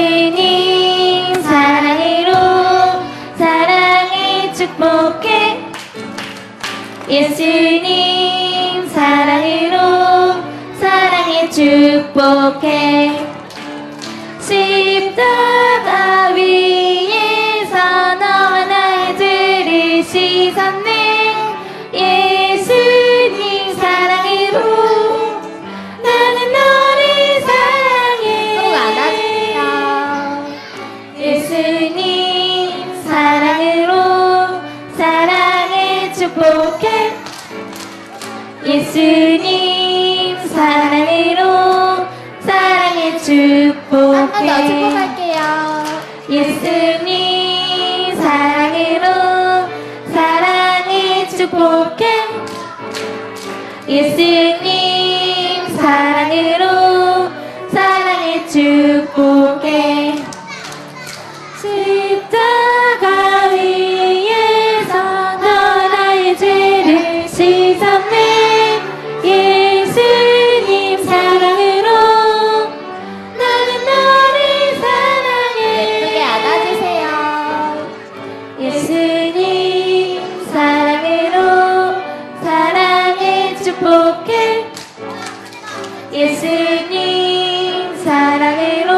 예수님 사랑으로 사랑에 축복해. 예수님 사랑으로 사랑에 축복해. 십자가 위에서 너와 나의 죄를 씻었네. 예수님 사랑으로 나는 너를 사랑해. 꼭 안아주세요. 예수님 사랑으로 사랑에 축복해. 예수님 사랑으로 사랑에 축복해. 한 번 더 축복할게요. 예수님 사랑으로 사랑에 축복해. 예수님 사랑으로 사랑에 축복해. 십자가 위에서 너 나의 죄를 씻었네. 예수님 사랑으로 나는 너를 사랑해. 예쁘게 안아주세요. 예수님 사랑으로 사랑에 축복해. 예수님 사랑으로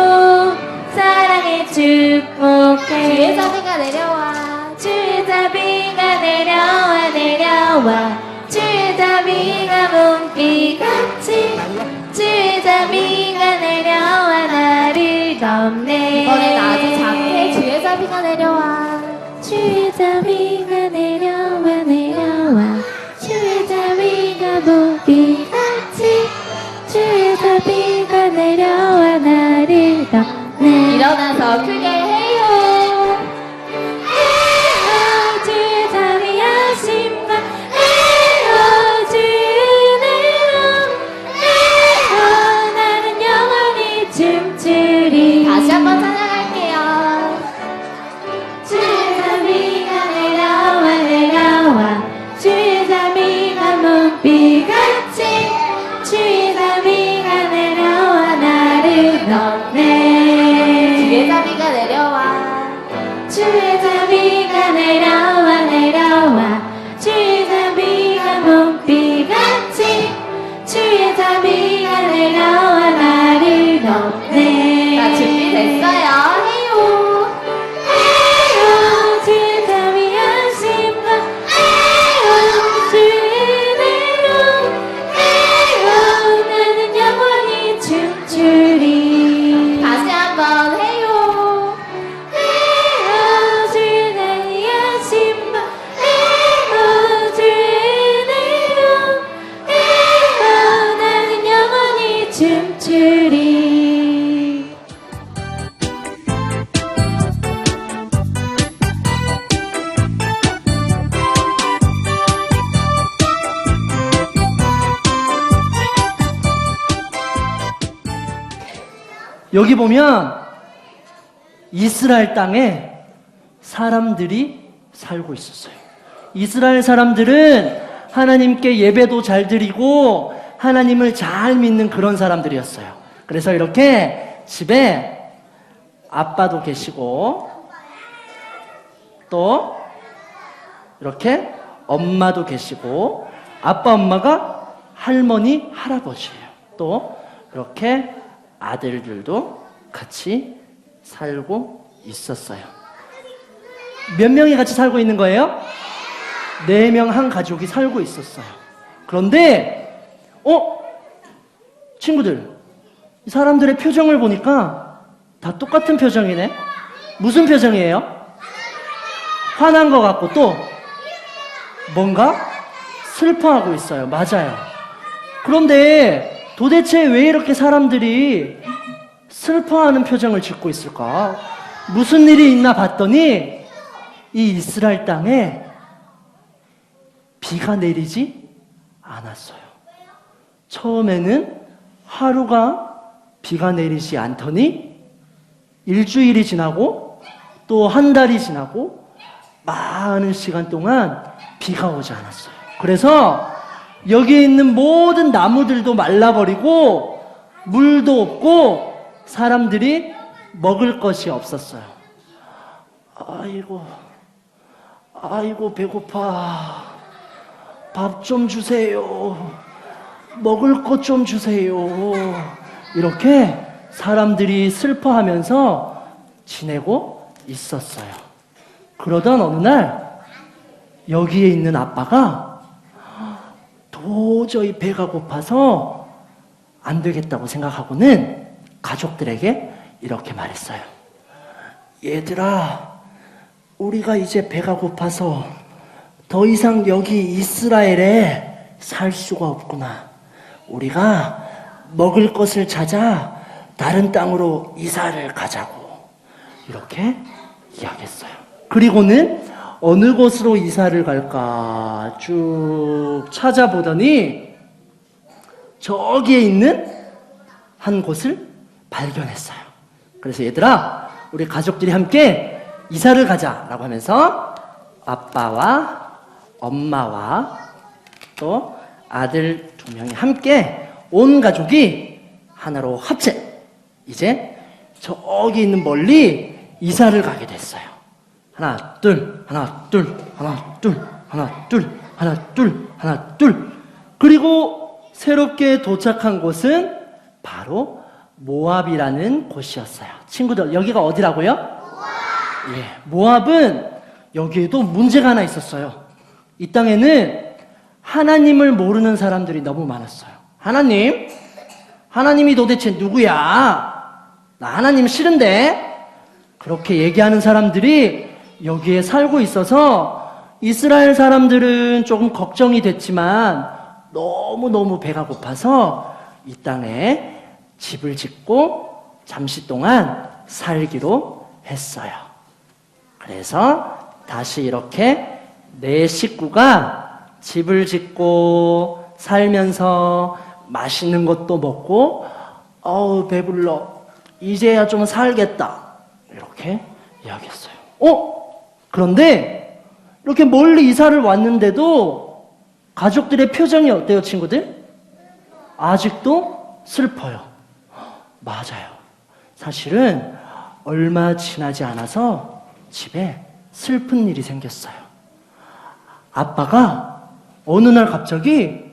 사랑에 축복해. 주의 자비가 내려와. 주의 자비가 내려와 내려와. 주의 자비가 몽비같이. 주의 자비가 내려와 나를 덮네. 이번엔 아주 작게 주의 자비가 내려와. 주의 자비가 내려와 내려와. 주의 자비가 몽비같이. 주의 자비가 내려와 나를 덮네. 일어나서 크게 해요. 에어 주의 자비하심과 에어 주의 은혜로 에어 나는 영원히 춤추리. 다시 한번 찬양할게요. 주의 자비가 내려와 내려와. 주의 자비가 몽비같이. 주의 자비가 내려와 나를 덮네. 주의 자비가 내려와. 주의 자비가 내려와 내려와. 주의 자비가 몽비같이. 주의 자비가 내려와 나를 덮네. 자, 준비됐어요. 해요. 에어 주의 자비하심과 에어 주의 은혜로 에어 나는 영원히 춤추리. 다시 한번 해요. 에어 주의 자비하심과 에어 주의 은혜로 에어 나는 영원히 춤추리. 여기 보면 이스라엘 땅에 사람들이 살고 있었어요. 이스라엘 사람들은 하나님께 예배도 잘 드리고 하나님을 잘 믿는 그런 사람들이었어요. 그래서 이렇게 집에 아빠도 계시고 또 이렇게 엄마도 계시고 아빠 엄마가 할머니 할아버지예요. 또 이렇게 아들들도 같이 살고 있었어요. 몇 명이 같이 살고 있는 거예요? 4명 한 가족이 살고 있었어요. 그런데 친구들, 이 사람들의 표정을 보니까 다 똑같은 표정이네. 무슨 표정이에요? 화난 것 같고 또 뭔가 슬퍼하고 있어요. 맞아요. 그런데 도대체 왜 이렇게 사람들이 슬퍼하는 표정을 짓고 있을까? 무슨 일이 있나 봤더니 이 이스라엘 땅에 비가 내리지 않았어요. 처음에는 하루가 비가 내리지 않더니 일주일이 지나고 또 한 달이 지나고 많은 시간 동안 비가 오지 않았어요. 그래서 여기에 있는 모든 나무들도 말라버리고 물도 없고 사람들이 먹을 것이 없었어요. 아이고 배고파. 밥 좀 주세요. 먹을 것 좀 주세요. 이렇게 사람들이 슬퍼하면서 지내고 있었어요. 그러던 어느 날 여기에 있는 아빠가 도저히 배가 고파서 안 되겠다고 생각하고는 가족들에게 이렇게 말했어요. 얘들아, 우리가 이제 배가 고파서 더 이상 여기 이스라엘에 살 수가 없구나. 우리가 먹을 것을 찾아 다른 땅으로 이사를 가자고. 이렇게 이야기했어요. 그리고는 어느 곳으로 이사를 갈까 쭉 찾아보더니 저기에 있는 한 곳을 발견했어요. 그래서 얘들아, 우리 가족들이 함께 이사를 가자라고 하면서 아빠와 엄마와 또 아들 2명이 함께 온 가족이 하나로 합체. 이제 저기 있는 멀리 이사를 가게 됐어요. 하나 둘 하나 둘 하나 둘 하나 둘 하나 둘 하나 둘. 그리고 새롭게 도착한 곳은 바로 모압이라는 곳이었어요. 친구들, 여기가 어디라고요? 예, 모압은 여기에도 문제가 하나 있었어요. 이 땅에는 하나님을 모르는 사람들이 너무 많았어요. 하나님이 도대체 누구야? 나 하나님 싫은데? 그렇게 얘기하는 사람들이 여기에 살고 있어서 이스라엘 사람들은 조금 걱정이 됐지만 너무너무 배가 고파서 이 땅에 집을 짓고 잠시 동안 살기로 했어요. 그래서 다시 이렇게 내 식구가 집을 짓고 살면서 맛있는 것도 먹고 배불러. 이제야 좀 살겠다. 이렇게 이야기했어요. 그런데 이렇게 멀리 이사를 왔는데도 가족들의 표정이 어때요, 친구들? 아직도 슬퍼요. 맞아요. 사실은 얼마 지나지 않아서 집에 슬픈 일이 생겼어요. 아빠가 어느 날 갑자기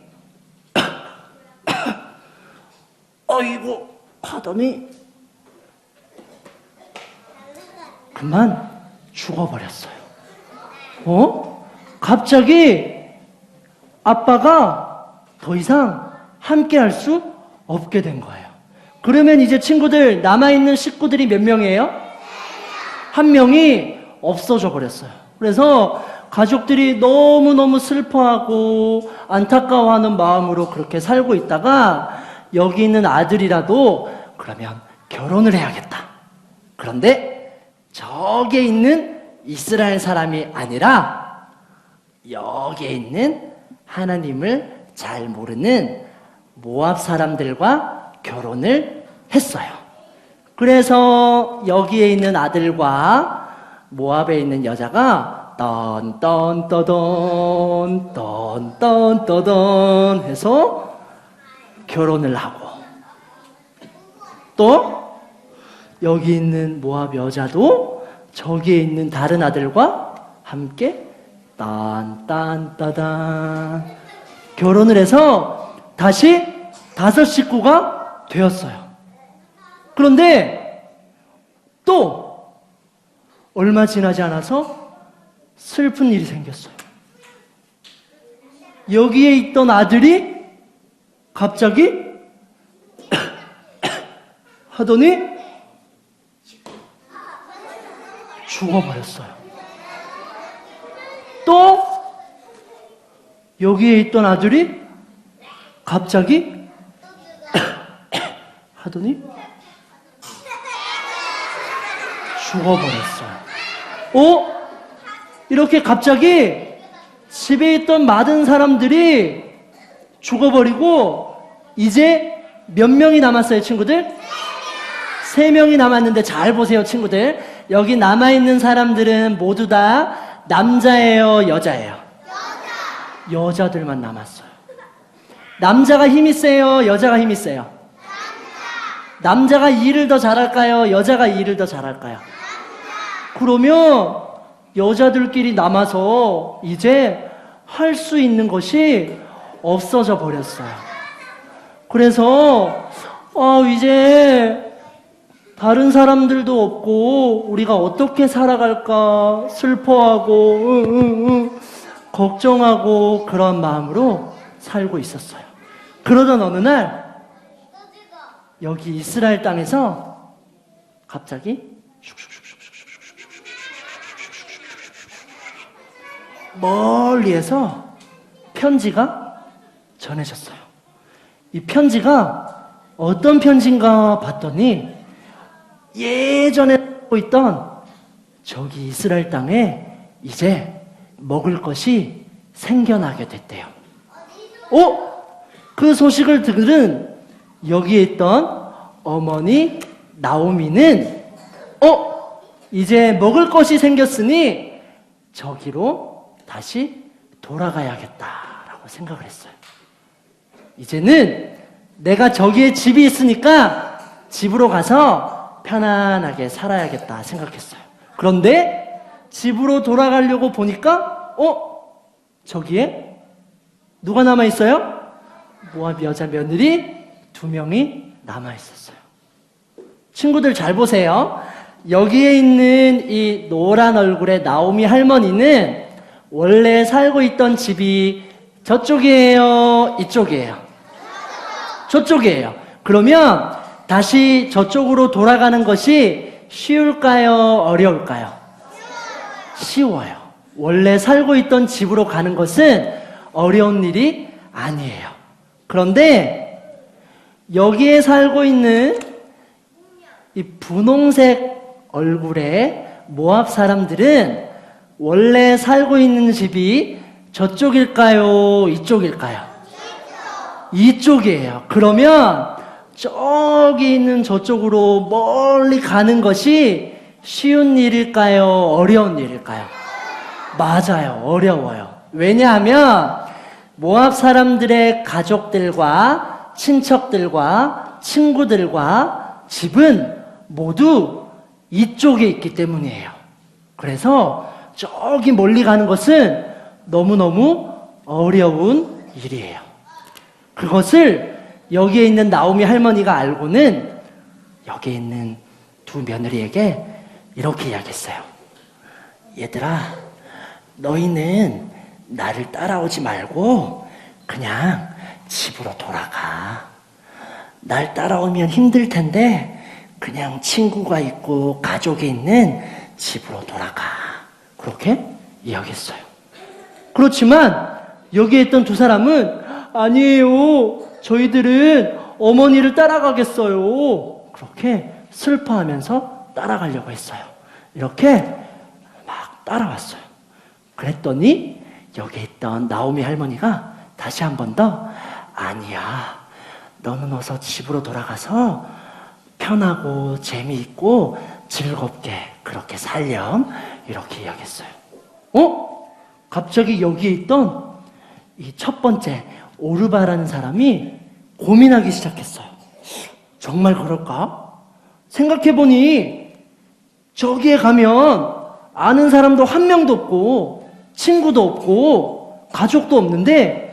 아이고 하더니 그만 죽어버렸어요. 갑자기 아빠가 더 이상 함께 할 수 없게 된 거예요. 그러면 이제 친구들, 남아있는 식구들이 몇 명이에요? 한 명이 없어져 버렸어요. 그래서 가족들이 너무너무 슬퍼하고 안타까워하는 마음으로 그렇게 살고 있다가 여기 있는 아들이라도 그러면 결혼을 해야겠다. 그런데 저기에 있는 이스라엘 사람이 아니라 여기에 있는 하나님을 잘 모르는 모압 사람들과 결혼을 했어요. 그래서 여기에 있는 아들과 모압에 있는 여자가 떤떤떠던 해서 결혼을 하고, 또 여기 있는 모압 여자도 저기에 있는 다른 아들과 함께 딴딴따단 결혼을 해서 다시 5 식구가 되었어요. 그런데 또 얼마 지나지 않아서 슬픈 일이 생겼어요. 여기에 있던 아들이 갑자기 하더니 죽어버렸어요. 또 여기에 있던 아들이 갑자기 하더니 죽어버렸어요. 어? 이렇게 갑자기 집에 있던 많은 사람들이 죽어버리고 이제 몇 명이 남았어요, 친구들? 3명이 남았는데 잘 보세요, 친구들. 여기 남아있는 사람들은 모두 다 남자예요, 여자예요? 여자들만 남았어요. 남자가 힘이 세요, 여자가 힘이 세요? 남자가 일을 더 잘할까요, 여자가 일을 더 잘할까요? 그러면 여자들끼리 남아서 이제 할 수 있는 것이 없어져 버렸어요. 그래서 이제 다른 사람들도 없고 우리가 어떻게 살아갈까 슬퍼하고 걱정하고 그런 마음으로 살고 있었어요. 그러던 어느 날 여기 이스라엘 땅에서 갑자기 멀리에서 편지가 전해졌어요. 이 편지가 어떤 편지인가 봤더니 예전에 살고 있던 저기 이스라엘 땅에 이제 먹을 것이 생겨나게 됐대요. 그 소식을 들은 여기에 있던 어머니 나오미는 이제 먹을 것이 생겼으니 저기로 다시 돌아가야겠다라고 생각을 했어요. 이제는 내가 저기에 집이 있으니까 집으로 가서 편안하게 살아야겠다 생각했어요. 그런데 집으로 돌아가려고 보니까 저기에 누가 남아있어요? 모압 여자 며느리 2명이 남아있었어요. 친구들 잘 보세요. 여기에 있는 이 노란 얼굴의 나오미 할머니는 원래 살고 있던 집이 저쪽이에요, 이쪽이에요? 저쪽이에요. 그러면 다시 저쪽으로 돌아가는 것이 쉬울까요, 어려울까요? 쉬워요. 원래 살고 있던 집으로 가는 것은 어려운 일이 아니에요. 그런데 여기에 살고 있는 이 분홍색 얼굴의 모압 사람들은 원래 살고 있는 집이 저쪽일까요, 이쪽일까요? 이쪽이에요. 그러면 저기 있는 저쪽으로 멀리 가는 것이 쉬운 일일까요, 어려운 일일까요? 맞아요, 어려워요. 왜냐하면 모압 사람들의 가족들과 친척들과 친구들과 집은 모두 이쪽에 있기 때문이에요. 그래서 저기 멀리 가는 것은 너무너무 어려운 일이에요. 그것을 여기에 있는 나오미 할머니가 알고는 여기에 있는 2 며느리에게 이렇게 이야기했어요. 얘들아, 너희는 나를 따라오지 말고 그냥 집으로 돌아가. 날 따라오면 힘들 텐데 그냥 친구가 있고 가족이 있는 집으로 돌아가. 그렇게 이야기했어요. 그렇지만 여기에 있던 2 사람은 아니에요, 저희들은 어머니를 따라가겠어요. 그렇게 슬퍼하면서 따라가려고 했어요. 이렇게 막 따라왔어요. 그랬더니 여기에 있던 나오미 할머니가 다시 한 번 더 아니야, 너는 어서 집으로 돌아가서 편하고 재미있고 즐겁게 그렇게 살렴, 이렇게 이야기했어요. 갑자기 여기에 있던 이 첫 번째 오르바라는 사람이 고민하기 시작했어요. 정말 그럴까? 생각해보니 저기에 가면 아는 사람도 1 명도 없고 친구도 없고 가족도 없는데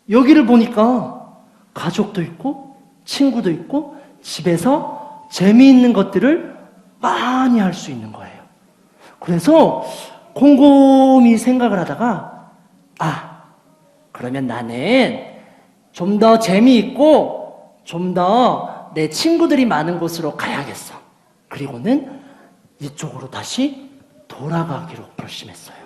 여기를 보니까 가족도 있고 친구도 있고 집에서 재미있는 것들을 많이 할 수 있는 거예요. 그래서 곰곰이 생각을 하다가 그러면 나는 좀 더 재미있고 좀 더 내 친구들이 많은 곳으로 가야겠어. 그리고는 이쪽으로 다시 돌아가기로 결심했어요.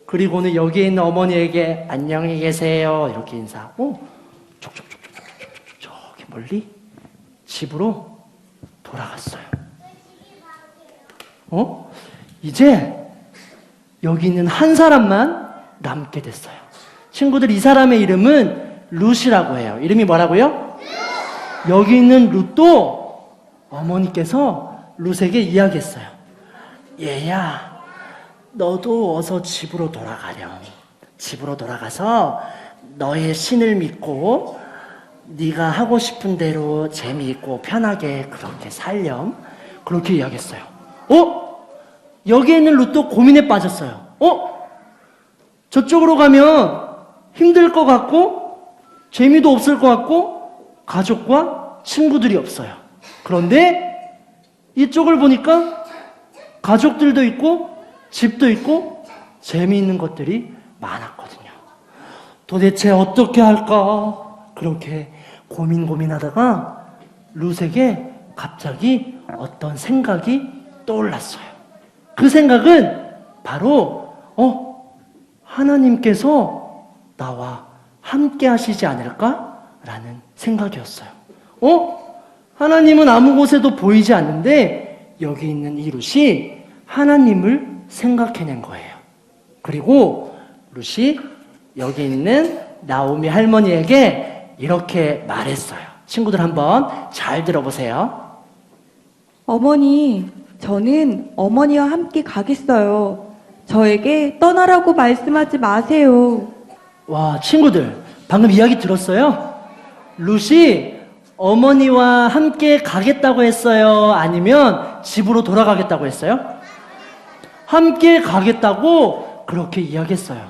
그리고는 여기에 있는 어머니에게 안녕히 계세요 이렇게 인사하고 저기 멀리 집으로 돌아갔어요. 이제 여기 있는 한 사람만 남게 됐어요. 친구들, 이 사람의 이름은 룻이라고 해요. 이름이 뭐라고요? 여기 있는 룻도 어머니께서 룻에게 이야기했어요. 얘야, 너도 어서 집으로 돌아가렴. 집으로 돌아가서 너의 신을 믿고 네가 하고 싶은 대로 재미있고 편하게 그렇게 살렴. 그렇게 이야기했어요. 여기에 있는 룻도 고민에 빠졌어요. 저쪽으로 가면 힘들 것 같고 재미도 없을 것 같고 가족과 친구들이 없어요. 그런데 이쪽을 보니까 가족들도 있고 집도 있고 재미있는 것들이 많았거든요. 도대체 어떻게 할까? 그렇게 고민하다가 룻에게 갑자기 어떤 생각이 떠올랐어요. 그 생각은 바로 하나님께서 나와 함께 하시지 않을까라는 생각이었어요. 하나님은 아무 곳에도 보이지 않는데 여기 있는 이 룻이 하나님을 생각해낸 거예요. 그리고 룻이 여기 있는 나오미 할머니에게 이렇게 말했어요. 친구들 한번 잘 들어보세요. 어머니, 저는 어머니와 함께 가겠어요. 저에게 떠나라고 말씀하지 마세요. 와, 친구들, 방금 이야기 들었어요? 룻이 어머니와 함께 가겠다고 했어요? 아니면 집으로 돌아가겠다고 했어요? 함께 가겠다고 그렇게 이야기했어요.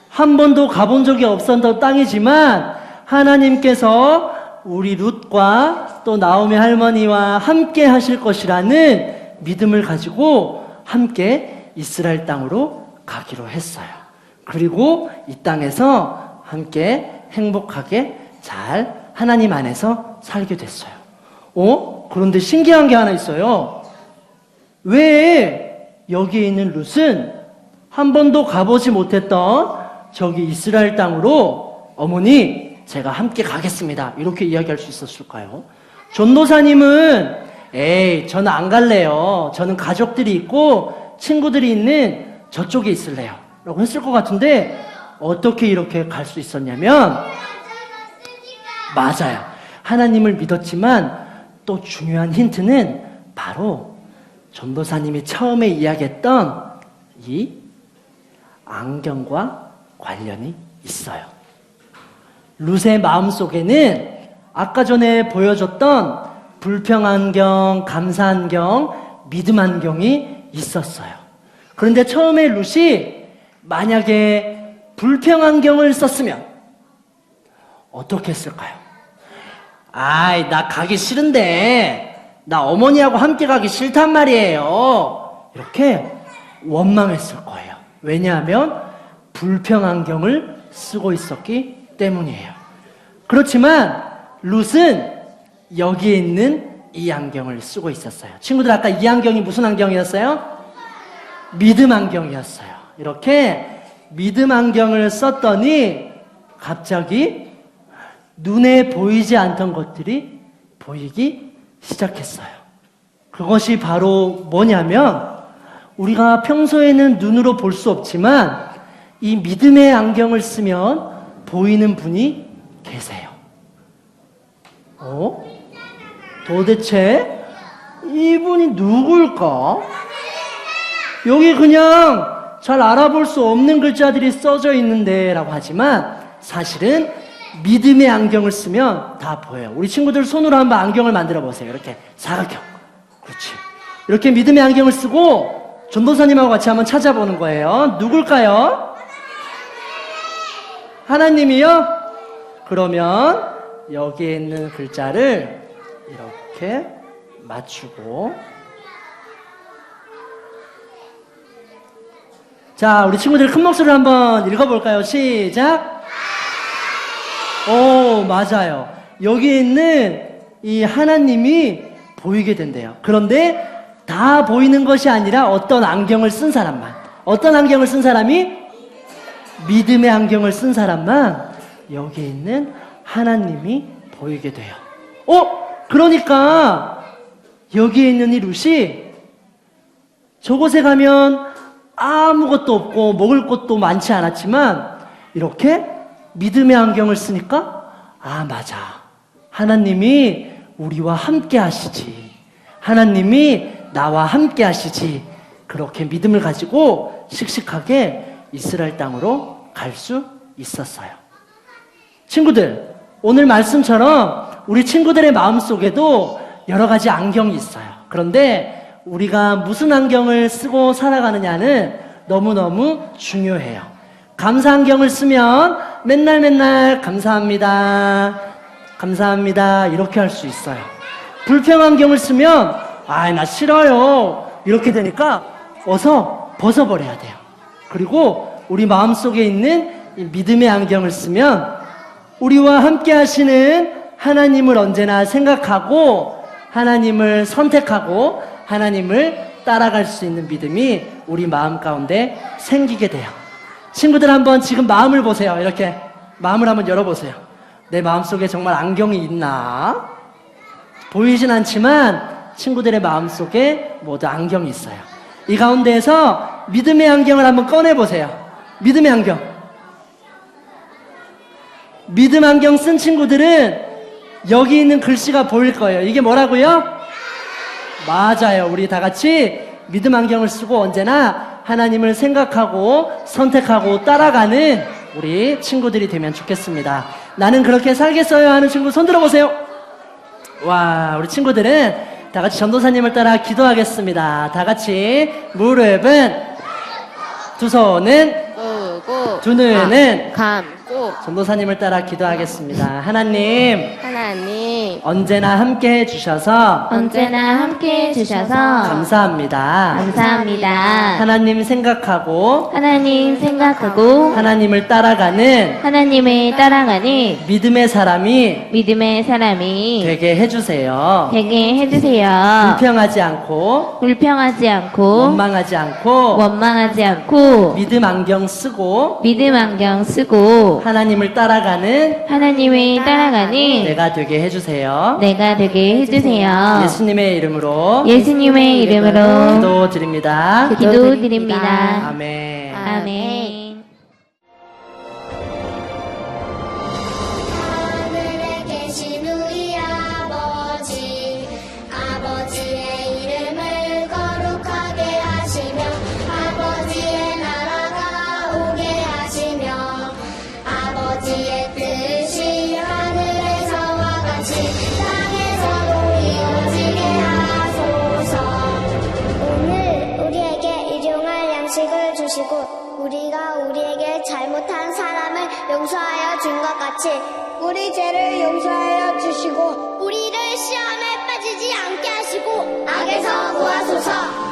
한 번도 가본 적이 없었던 땅이지만 하나님께서 우리 룻과 또 나오미 할머니와 함께 하실 것이라는 믿음을 가지고 함께 이스라엘 땅으로 가기로 했어요. 그리고 이 땅에서 함께 행복하게 잘 하나님 안에서 살게 됐어요. 그런데 신기한 게 하나 있어요. 왜 여기에 있는 룻은 한 번도 가보지 못했던 저기 이스라엘 땅으로 어머니, 제가 함께 가겠습니다, 이렇게 이야기할 수 있었을까요? 전도사님은 에이, 저는 안 갈래요. 저는 가족들이 있고 친구들이 있는 저쪽에 있을래요 라고 했을 것 같은데 어떻게 이렇게 갈 수 있었냐면, 맞아요, 하나님을 믿었지만 또 중요한 힌트는 바로 전도사님이 처음에 이야기했던 이 안경과 관련이 있어요. 룻의 마음속에는 아까 전에 보여줬던 불평안경, 감사안경, 믿음안경이 있었어요. 그런데 처음에 룻이 만약에 불평안경을 썼으면 어떻게 했을까요? 아이, 나 가기 싫은데, 나 어머니하고 함께 가기 싫단 말이에요, 이렇게 원망했을 거예요. 왜냐하면 불평안경을 쓰고 있었기 때문이에요. 그렇지만 룻은 여기에 있는 이 안경을 쓰고 있었어요. 친구들, 아까 이 안경이 무슨 안경이었어요? 믿음 안경이었어요. 이렇게 믿음 안경을 썼더니 갑자기 눈에 보이지 않던 것들이 보이기 시작했어요. 그것이 바로 뭐냐면, 우리가 평소에는 눈으로 볼 수 없지만 이 믿음의 안경을 쓰면 보이는 분이 계세요. 도대체 이분이 누굴까? 여기 그냥 잘 알아볼 수 없는 글자들이 써져 있는데 라고 하지만 사실은 믿음의 안경을 쓰면 다 보여요. 우리 친구들 손으로 한번 안경을 만들어 보세요. 이렇게 사각형. 그렇지. 이렇게 믿음의 안경을 쓰고 전도사님하고 같이 한번 찾아보는 거예요. 누굴까요? 하나님이요? 그러면 여기에 있는 글자를 이렇게 맞추고, 자, 우리 친구들 큰 목소리로 한번 읽어볼까요? 시작! 오, 맞아요. 여기에 있는 이 하나님이 보이게 된대요. 그런데 다 보이는 것이 아니라 어떤 안경을 쓴 사람만, 어떤 안경을 쓴 사람이? 믿음의 안경을 쓴 사람만 여기에 있는 하나님이 보이게 돼요. 그러니까 여기에 있는 이 룻이 저곳에 가면 아무것도 없고 먹을 것도 많지 않았지만 이렇게 믿음의 안경을 쓰니까 아 맞아, 하나님이 우리와 함께 하시지, 하나님이 나와 함께 하시지. 그렇게 믿음을 가지고 씩씩하게 이스라엘 땅으로 갈 수 있었어요. 친구들, 오늘 말씀처럼 우리 친구들의 마음속에도 여러 가지 안경이 있어요. 그런데 우리가 무슨 안경을 쓰고 살아가느냐는 너무너무 중요해요. 감사 안경을 쓰면 맨날 감사합니다, 감사합니다 이렇게 할 수 있어요. 불평 안경을 쓰면 아, 나 싫어요 이렇게 되니까 어서 벗어버려야 돼요. 그리고 우리 마음속에 있는 이 믿음의 안경을 쓰면 우리와 함께 하시는 하나님을 언제나 생각하고 하나님을 선택하고 하나님을 따라갈 수 있는 믿음이 우리 마음 가운데 생기게 돼요. 친구들 한번 지금 마음을 보세요. 이렇게 마음을 한번 열어보세요. 내 마음속에 정말 안경이 있나? 보이진 않지만 친구들의 마음속에 모두 안경이 있어요. 이 가운데에서 믿음의 안경을 한번 꺼내보세요. 믿음의 안경. 믿음 안경 쓴 친구들은 여기 있는 글씨가 보일 거예요. 이게 뭐라고요? 맞아요. 우리 다 같이 믿음 안경을 쓰고 언제나 하나님을 생각하고 선택하고 따라가는 우리 친구들이 되면 좋겠습니다. 나는 그렇게 살겠어요 하는 친구 손 들어보세요. 와, 우리 친구들은 다 같이 전도사님을 따라 기도하겠습니다. 다 같이 무릎은, 두 손은, 끄고 두 눈은 감고 전도사님을 따라 기도하겠습니다. 하나님, 하나님 언제나 함께 해주셔서 언제나 함께 해주셔서 감사합니다. 감사합니다. 하나님 생각하고 하나님 생각하고 하나님을 따라가는 하나님을 따라가는 믿음의 사람이 믿음의 사람이 되게 해주세요. 되게 해주세요. 불평하지 않고 불평하지 않고 원망하지 않고 원망하지 않고 믿음 안경 쓰고 믿음 안경 쓰고 하나님을 따라가는 하나님을 따라가는 내가 되게 해주세요. 내가 되게 해주세요. 예수님의 이름으로 예수님의 이름으로 기도드립니다. 기도드립니다. 아멘. 아멘. 하늘에 계신 우리 아버지, 아버지의 이름을 거룩하게 하시며 아버지의 나라가 오게 하시며 아버지의 뜻이 하늘에서와 같이 땅에서도 이루어지게 하소서. 오늘 우리에게 일용할 양식을 주시고 우리가 우리에게 잘못한 사람을 용서하여 준 것 같이 우리 죄를 용서하여 주시고 우리를 시험에 빠지지 않게 하시고 악에서 구하소서.